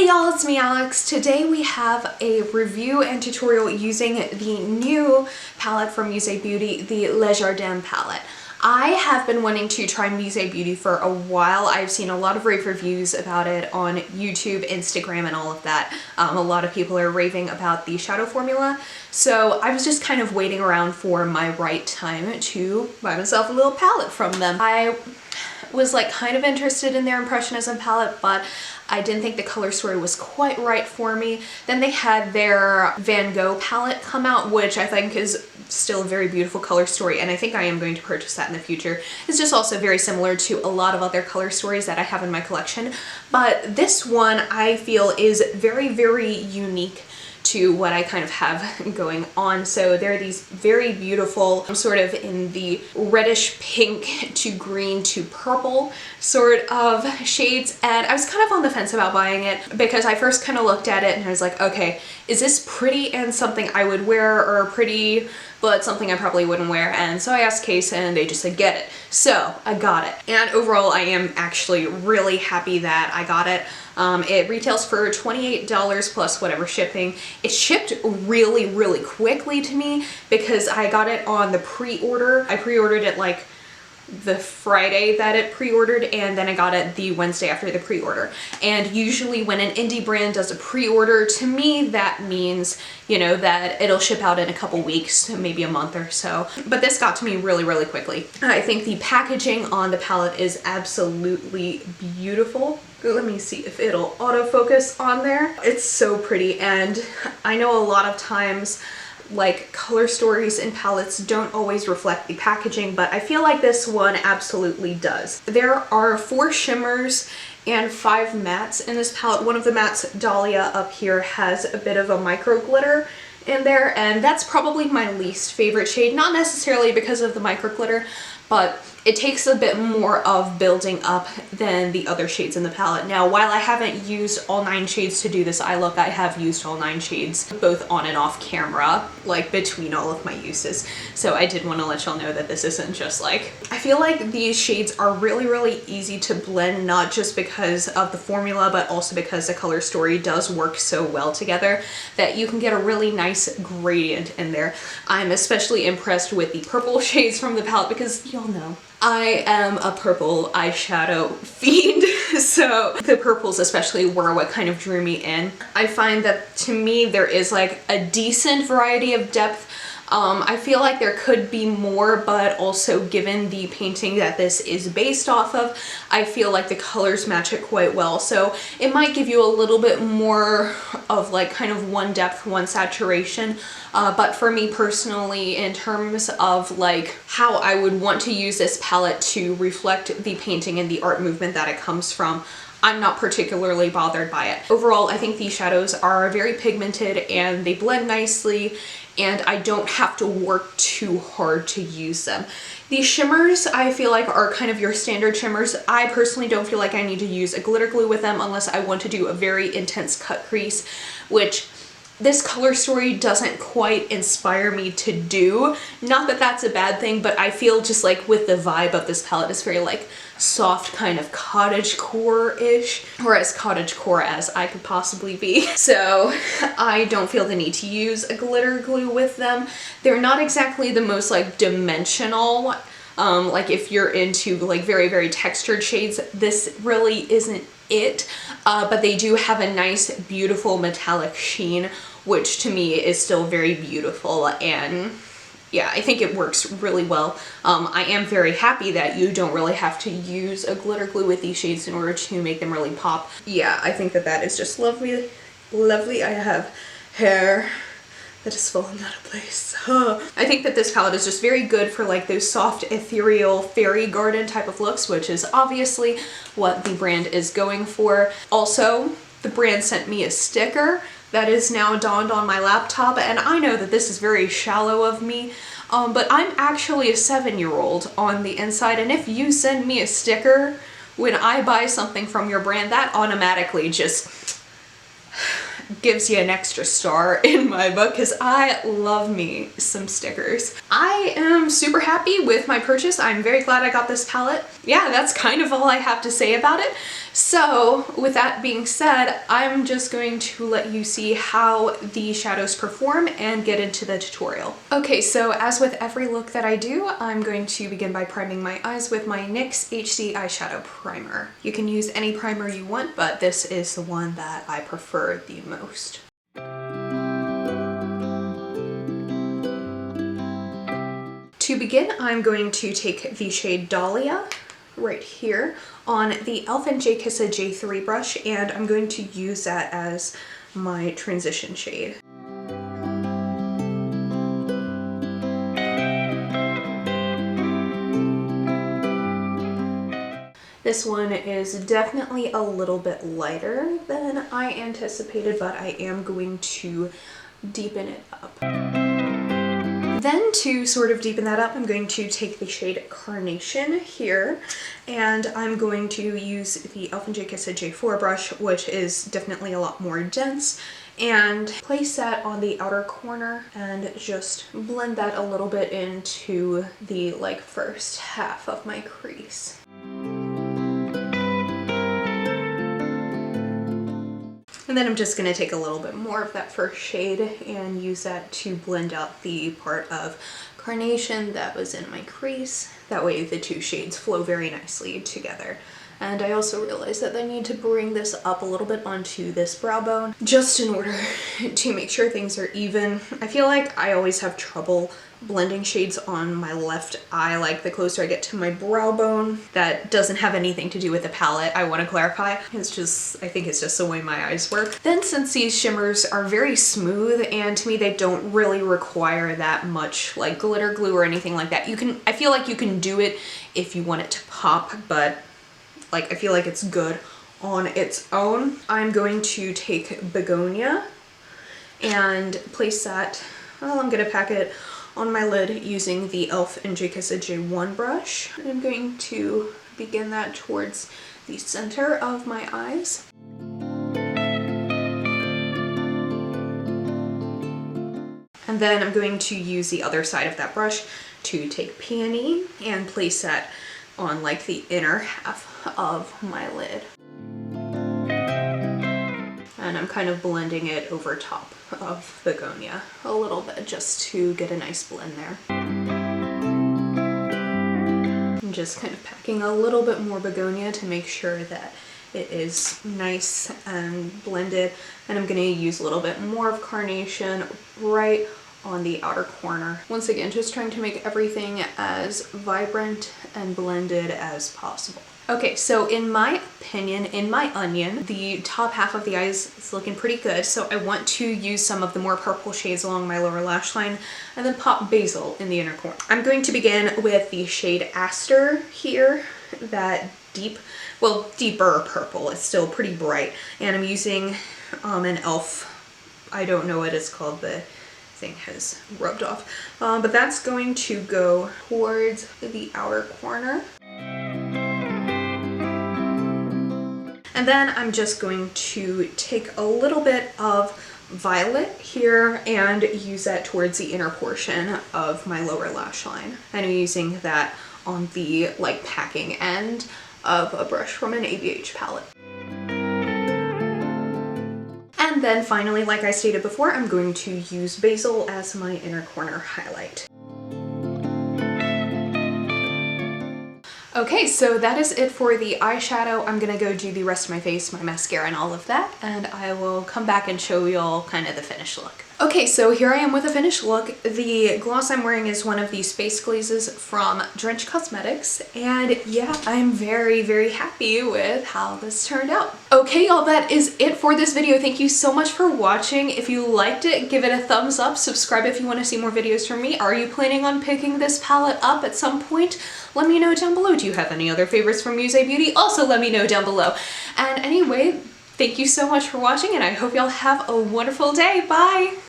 Hey y'all, it's me Alex. Today we have a review and tutorial using the new palette from Musee Beauty, the Jardin palette. I have been wanting to try Musee Beauty for a while. I've seen a lot of rave reviews about it on YouTube, Instagram, and all of that. A lot of people are raving about the shadow formula. So I was just kind of waiting around for my right time to buy myself a little palette from them. I was like kind of interested in their Impressionism palette, but I didn't think the color story was quite right for me. Then they had their Van Gogh palette come out, which I think is still a very beautiful color story, and I think I am going to purchase that in the future. It's just also very similar to a lot of other color stories that I have in my collection, but this one I feel is very, very unique to what I kind of have going on. So there are these very beautiful, sort of in the reddish pink to green to purple sort of shades, and I was kind of on the fence about buying it because I first kind of looked at it and I was like, okay, is this pretty and something I would wear, or pretty but something I probably wouldn't wear? And so I asked Case and they just said get it. So I got it, and overall I am actually really happy that I got it. It retails for $28 plus whatever shipping. It shipped really, really quickly to me because I got it on the pre-order. I pre-ordered it like the Friday that it pre-ordered, and then I got it the Wednesday after the pre-order. And usually when an indie brand does a pre-order, to me that means, you know, that it'll ship out in a couple weeks, maybe a month or so. But this got to me really, really quickly. I think the packaging on the palette is absolutely beautiful. Let me see if it'll autofocus on there. It's so pretty, and I know a lot of times like color stories and palettes don't always reflect the packaging, but I feel like this one absolutely does. There are 4 shimmers and 5 mattes in this palette. One of the mattes, Dahlia up here, has a bit of a micro glitter in there, and that's probably my least favorite shade, not necessarily because of the micro glitter, but it takes a bit more of building up than the other shades in the palette. Now, while I haven't used all 9 shades to do this eye look, I have used all 9 shades, both on and off camera, like between all of my uses. So I did want to let y'all know that this isn't just like... I feel like these shades are really, really easy to blend, not just because of the formula, but also because the color story does work so well together that you can get a really nice gradient in there. I'm especially impressed with the purple shades from the palette because y'all know I am a purple eyeshadow fiend, so the purples especially were what kind of drew me in. I find that to me there is like a decent variety of depth. I feel like there could be more, but also given the painting that this is based off of, I feel like the colors match it quite well. So it might give you a little bit more of like kind of one depth, one saturation. But for me personally, in terms of like how I would want to use this palette to reflect the painting and the art movement that it comes from, I'm not particularly bothered by it. Overall, I think these shadows are very pigmented and they blend nicely, and I don't have to work too hard to use them. These shimmers, I feel like, are kind of your standard shimmers. I personally don't feel like I need to use a glitter glue with them unless I want to do a very intense cut crease, which this color story doesn't quite inspire me to do. Not that that's a bad thing, but I feel just like with the vibe of this palette, it's very like soft kind of cottagecore-ish, or as cottagecore as I could possibly be. So I don't feel the need to use a glitter glue with them. They're not exactly the most like dimensional. Like if you're into like very, very textured shades, this really isn't it, but they do have a nice, beautiful metallic sheen, which to me is still very beautiful, and yeah, I think it works really well. I am very happy that you don't really have to use a glitter glue with these shades in order to make them really pop. Yeah, I think that that is just lovely, lovely. I have hair that is falling out of place. I think that this palette is just very good for like those soft, ethereal, fairy garden type of looks, which is obviously what the brand is going for. Also, the brand sent me a sticker that is now donned on my laptop, and I know that this is very shallow of me, but I'm actually a 7-year-old on the inside, and if you send me a sticker when I buy something from your brand, that automatically just gives you an extra star in my book because I love me some stickers. I am super happy with my purchase. I'm very glad I got this palette. Yeah, that's kind of all I have to say about it. So with that being said, I'm just going to let you see how the shadows perform and get into the tutorial. Okay, so as with every look that I do, I'm going to begin by priming my eyes with my NYX HD eyeshadow primer. You can use any primer you want, but this is the one that I prefer the most. To begin, I'm going to take the shade Dahlia right here on the e.l.f. and J Kissa J3 brush, and I'm going to use that as my transition shade. This one is definitely a little bit lighter than I anticipated, but I am going to deepen it up. Then to sort of deepen that up, I'm going to take the shade Carnation here, and I'm going to use the e.l.f. and J Kissa J4 brush, which is definitely a lot more dense, and place that on the outer corner and just blend that a little bit into the first half of my crease. And then I'm just going to take a little bit more of that first shade and use that to blend out the part of Carnation that was in my crease. That way the two shades flow very nicely together. And I also realized that I need to bring this up a little bit onto this brow bone just in order to make sure things are even. I feel like I always have trouble blending shades on my left eye, like the closer I get to my brow bone. That doesn't have anything to do with the palette, I want to clarify. It's just, I think it's just the way my eyes work. Then since these shimmers are very smooth and to me they don't really require that much like glitter glue or anything like that, I feel like you can do it if you want it to pop, but I feel like it's good on its own. I'm going to take Begonia and place that, well, I'm gonna pack it on my lid using the e.l.f. and J Kissa J1 brush. I'm going to begin that towards the center of my eyes. And then I'm going to use the other side of that brush to take Peony and place that on the inner half of my lid. And I'm kind of blending it over top of Begonia a little bit just to get a nice blend there. I'm just kind of packing a little bit more Begonia to make sure that it is nice and blended. And I'm going to use a little bit more of Carnation right on the outer corner. Once again, just trying to make everything as vibrant and blended as possible. Okay, so in my opinion, in my onion, the top half of the eyes is looking pretty good, so I want to use some of the more purple shades along my lower lash line and then pop Basil in the inner corner. I'm going to begin with the shade Aster here, that deeper purple. It's still pretty bright, and I'm using an e.l.f. I don't know what it's called, the thing has rubbed off, but that's going to go towards the outer corner. And then I'm just going to take a little bit of Violet here and use that towards the inner portion of my lower lash line. And I'm using that on the packing end of a brush from an ABH palette. And then finally, like I stated before, I'm going to use Basil as my inner corner highlight. Okay, so that is it for the eyeshadow. I'm gonna go do the rest of my face, my mascara and all of that, and I will come back and show y'all kind of the finished look. Okay, so here I am with the finished look. The gloss I'm wearing is one of the Space Glazes from Drench Cosmetics, and yeah, I'm very, very happy with how this turned out. Okay, y'all, that is it for this video. Thank you so much for watching. If you liked it, give it a thumbs up, subscribe if you want to see more videos from me. Are you planning on picking this palette up at some point? Let me know down below. Do you have any other favorites from Musee Beauty? Also let me know down below. And anyway, thank you so much for watching, and I hope y'all have a wonderful day. Bye!